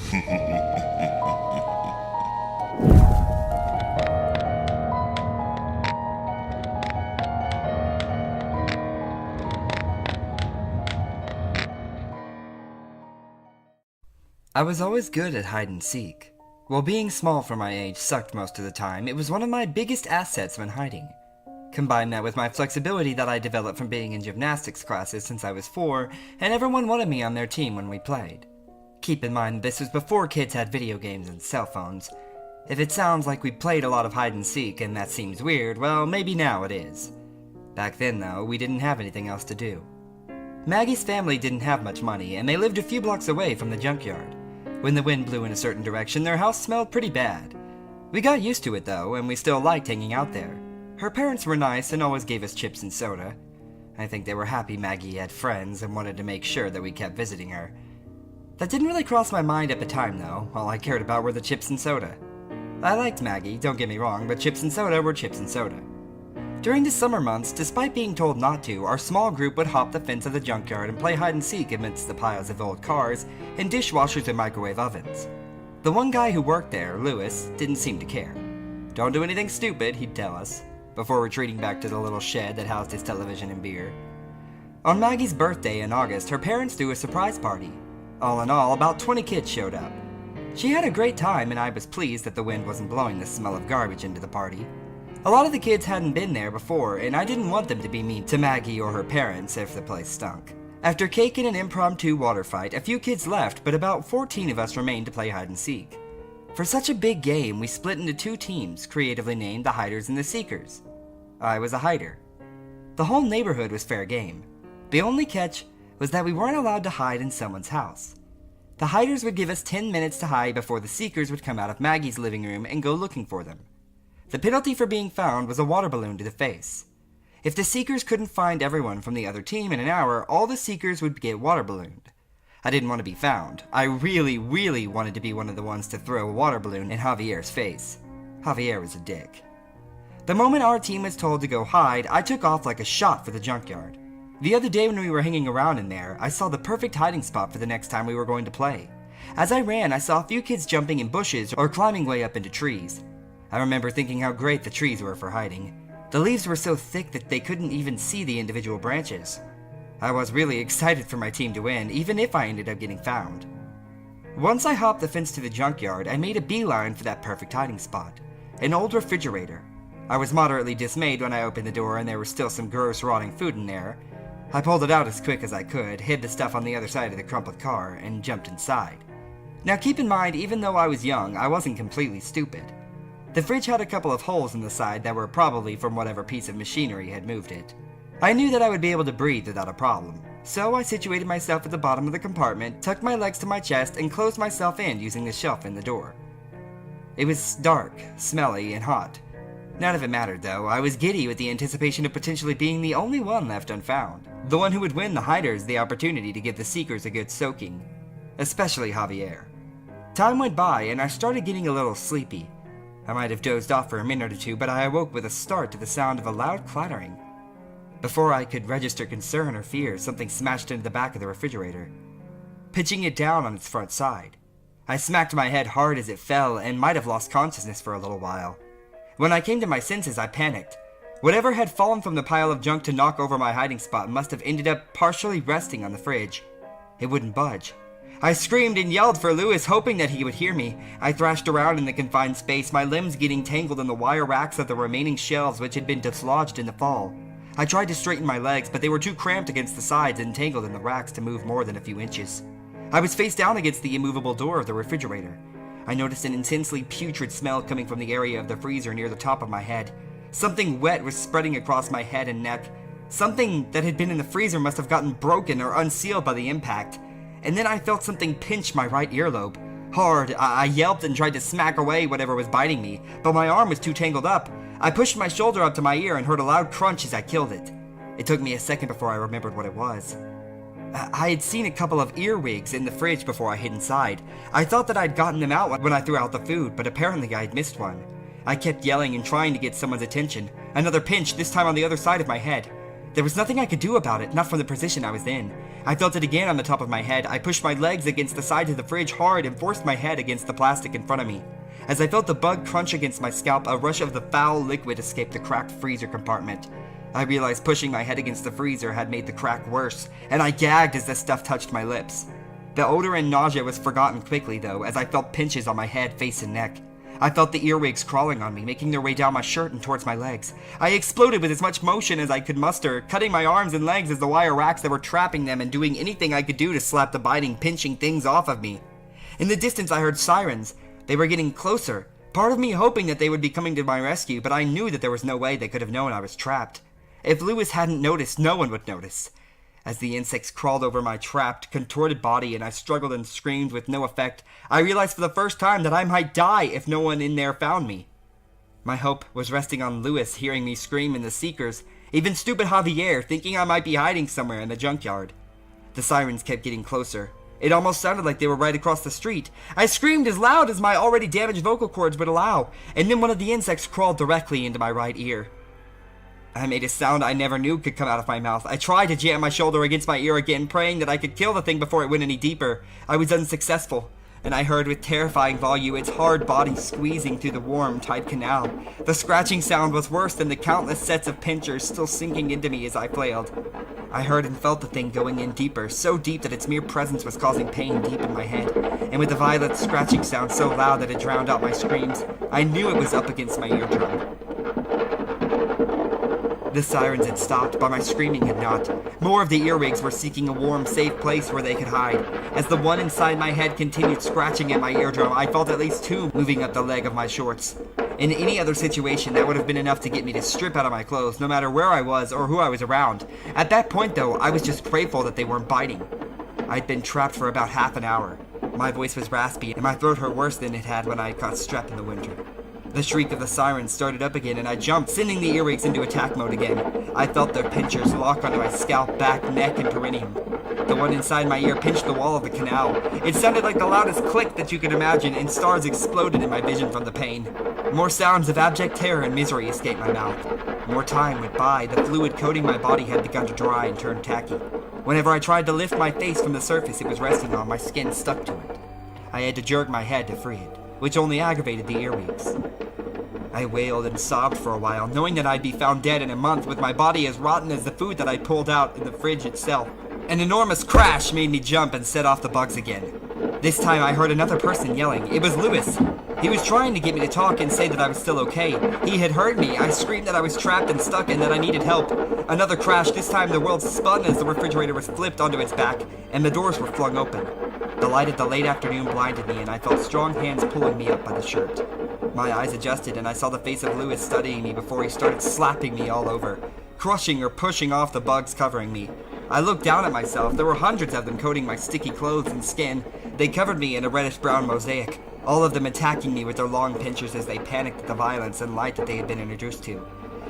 I was always good at hide and seek. While being small for my age sucked most of the time, it was one of my biggest assets when hiding. Combine that with my flexibility that I developed from being in gymnastics classes since I was 4, and everyone wanted me on their team when we played. Keep in mind this was before kids had video games and cell phones. If it sounds like we played a lot of hide and seek and that seems weird, well, maybe now it is. Back then though, we didn't have anything else to do. Maggie's family didn't have much money, and they lived a few blocks away from the junkyard. When the wind blew in a certain direction, their house smelled pretty bad. We got used to it though, and we still liked hanging out there. Her parents were nice and always gave us chips and soda. I think they were happy Maggie had friends and wanted to make sure that we kept visiting her. That didn't really cross my mind at the time though. All I cared about were the chips and soda. I liked Maggie, don't get me wrong, but chips and soda were chips and soda. During the summer months, despite being told not to, our small group would hop the fence of the junkyard and play hide and seek amidst the piles of old cars and dishwashers and microwave ovens. The one guy who worked there, Lewis, didn't seem to care. Don't do anything stupid, he'd tell us, before retreating back to the little shed that housed his television and beer. On Maggie's birthday in August, her parents threw a surprise party. All in all, about 20 kids showed up. She had a great time, and I was pleased that the wind wasn't blowing the smell of garbage into the party. A lot of the kids hadn't been there before, and I didn't want them to be mean to Maggie or her parents if the place stunk. After cake and an impromptu water fight, a few kids left, but about 14 of us remained to play hide and seek. For such a big game, we split into 2 teams, creatively named the Hiders and the Seekers. I was a hider. The whole neighborhood was fair game. The only catch was that we weren't allowed to hide in someone's house. The Hiders would give us 10 minutes to hide before the Seekers would come out of Maggie's living room and go looking for them. The penalty for being found was a water balloon to the face. If the Seekers couldn't find everyone from the other team in an hour, all the Seekers would get water ballooned. I didn't want to be found. I really wanted to be one of the ones to throw a water balloon in Javier's face. Javier was a dick. The moment our team was told to go hide, I took off like a shot for the junkyard. The other day when we were hanging around in there, I saw the perfect hiding spot for the next time we were going to play. As I ran, I saw a few kids jumping in bushes or climbing way up into trees. I remember thinking how great the trees were for hiding. The leaves were so thick that they couldn't even see the individual branches. I was really excited for my team to win, even if I ended up getting found. Once I hopped the fence to the junkyard, I made a beeline for that perfect hiding spot. An old refrigerator. I was moderately dismayed when I opened the door and there was still some gross rotting food in there. I pulled it out as quick as I could, hid the stuff on the other side of the crumpled car, and jumped inside. Now keep in mind, even though I was young, I wasn't completely stupid. The fridge had a couple of holes in the side that were probably from whatever piece of machinery had moved it. I knew that I would be able to breathe without a problem, so I situated myself at the bottom of the compartment, tucked my legs to my chest, and closed myself in using the shelf in the door. It was dark, smelly, and hot. None of it mattered though. I was giddy with the anticipation of potentially being the only one left unfound. The one who would win the Hiders the opportunity to give the Seekers a good soaking. Especially Javier. Time went by and I started getting a little sleepy. I might have dozed off for a minute or two, but I awoke with a start to the sound of a loud clattering. Before I could register concern or fear, something smashed into the back of the refrigerator, pitching it down on its front side. I smacked my head hard as it fell and might have lost consciousness for a little while. When I came to my senses, I panicked. Whatever had fallen from the pile of junk to knock over my hiding spot must have ended up partially resting on the fridge. It wouldn't budge. I screamed and yelled for Lewis, hoping that he would hear me. I thrashed around in the confined space, my limbs getting tangled in the wire racks of the remaining shelves which had been dislodged in the fall. I tried to straighten my legs, but they were too cramped against the sides and tangled in the racks to move more than a few inches. I was face down against the immovable door of the refrigerator. I noticed an intensely putrid smell coming from the area of the freezer near the top of my head. Something wet was spreading across my head and neck. Something that had been in the freezer must have gotten broken or unsealed by the impact. And then I felt something pinch my right earlobe. Hard, I yelped and tried to smack away whatever was biting me, but my arm was too tangled up. I pushed my shoulder up to my ear and heard a loud crunch as I killed it. It took me a second before I remembered what it was. I had seen a couple of earwigs in the fridge before I hid inside. I thought that I'd gotten them out when I threw out the food, but apparently I had missed one. I kept yelling and trying to get someone's attention. Another pinch, this time on the other side of my head. There was nothing I could do about it, not from the position I was in. I felt it again on the top of my head. I pushed my legs against the sides of the fridge hard and forced my head against the plastic in front of me. As I felt the bug crunch against my scalp, a rush of the foul liquid escaped the cracked freezer compartment. I realized pushing my head against the freezer had made the crack worse, and I gagged as the stuff touched my lips. The odor and nausea was forgotten quickly, though, as I felt pinches on my head, face, and neck. I felt the earwigs crawling on me, making their way down my shirt and towards my legs. I exploded with as much motion as I could muster, cutting my arms and legs as the wire racks that were trapping them and doing anything I could do to slap the biting, pinching things off of me. In the distance I heard sirens. They were getting closer, part of me hoping that they would be coming to my rescue, but I knew that there was no way they could have known I was trapped. If Lewis hadn't noticed, no one would notice. As the insects crawled over my trapped, contorted body and I struggled and screamed with no effect, I realized for the first time that I might die if no one in there found me. My hope was resting on Lewis hearing me scream and the Seekers, even stupid Javier thinking I might be hiding somewhere in the junkyard. The sirens kept getting closer. It almost sounded like they were right across the street. I screamed as loud as my already damaged vocal cords would allow, and then one of the insects crawled directly into my right ear. I made a sound I never knew could come out of my mouth. I tried to jam my shoulder against my ear again, praying that I could kill the thing before it went any deeper. I was unsuccessful, and I heard with terrifying volume its hard body squeezing through the warm, tight canal. The scratching sound was worse than the countless sets of pinchers still sinking into me as I flailed. I heard and felt the thing going in deeper, so deep that its mere presence was causing pain deep in my head, and with the violent scratching sound so loud that it drowned out my screams, I knew it was up against my eardrum. The sirens had stopped, but my screaming had not. More of the earwigs were seeking a warm, safe place where they could hide. As the one inside my head continued scratching at my eardrum, I felt at least two moving up the leg of my shorts. In any other situation, that would have been enough to get me to strip out of my clothes, no matter where I was or who I was around. At that point, though, I was just grateful that they weren't biting. I'd been trapped for about half an hour. My voice was raspy, and my throat hurt worse than it had when I caught strep in the winter. The shriek of the sirens started up again, and I jumped, sending the earwigs into attack mode again. I felt their pinchers lock onto my scalp, back, neck, and perineum. The one inside my ear pinched the wall of the canal. It sounded like the loudest click that you could imagine, and stars exploded in my vision from the pain. More sounds of abject terror and misery escaped my mouth. More time went by. The fluid coating my body had begun to dry and turn tacky. Whenever I tried to lift my face from the surface it was resting on, my skin stuck to it. I had to jerk my head to free it, which only aggravated the earwigs. I wailed and sobbed for a while, knowing that I'd be found dead in a month with my body as rotten as the food that I'd pulled out in the fridge itself. An enormous crash made me jump and set off the bugs again. This time I heard another person yelling. It was Lewis. He was trying to get me to talk and say that I was still okay. He had heard me. I screamed that I was trapped and stuck and that I needed help. Another crash. This time the world spun as the refrigerator was flipped onto its back and the doors were flung open. The light of the late afternoon blinded me and I felt strong hands pulling me up by the shirt. My eyes adjusted and I saw the face of Lewis studying me before he started slapping me all over, crushing or pushing off the bugs covering me. I looked down at myself. There were hundreds of them coating my sticky clothes and skin. They covered me in a reddish-brown mosaic, all of them attacking me with their long pinchers as they panicked at the violence and light that they had been introduced to.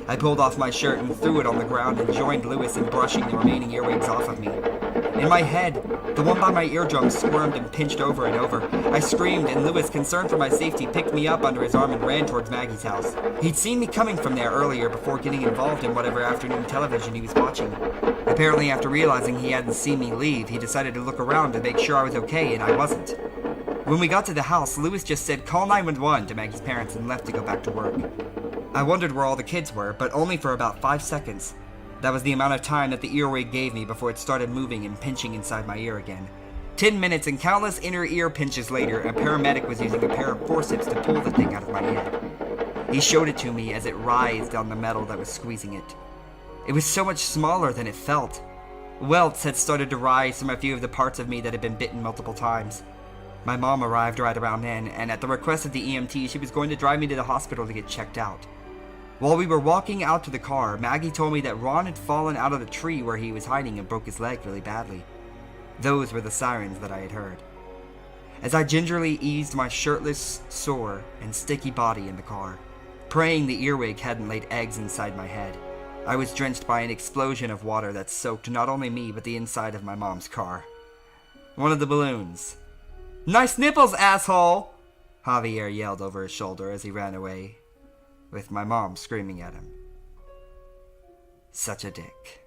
I pulled off my shirt and threw it on the ground and joined Lewis in brushing the remaining earwigs off of me. In my head, the one by my eardrum squirmed and pinched over and over. I screamed, and Lewis, concerned for my safety, picked me up under his arm and ran towards Maggie's house. He'd seen me coming from there earlier before getting involved in whatever afternoon television he was watching. Apparently, after realizing he hadn't seen me leave, he decided to look around to make sure I was okay, and I wasn't. When we got to the house, Lewis just said, "Call 911" to Maggie's parents and left to go back to work. I wondered where all the kids were, but only for about 5 seconds. That was the amount of time that the earwig gave me before it started moving and pinching inside my ear again. 10 minutes and countless inner ear pinches later, a paramedic was using a pair of forceps to pull the thing out of my head. He showed it to me as it writhed on the metal that was squeezing it. It was so much smaller than it felt. Welts had started to rise from a few of the parts of me that had been bitten multiple times. My mom arrived right around then, and at the request of the EMT, she was going to drive me to the hospital to get checked out. While we were walking out to the car, Maggie told me that Ron had fallen out of the tree where he was hiding and broke his leg really badly. Those were the sirens that I had heard. As I gingerly eased my shirtless, sore, and sticky body in the car, praying the earwig hadn't laid eggs inside my head, I was drenched by an explosion of water that soaked not only me but the inside of my mom's car. One of the balloons. "Nice nipples, asshole!" Javier yelled over his shoulder as he ran away, with my mom screaming at him. Such a dick.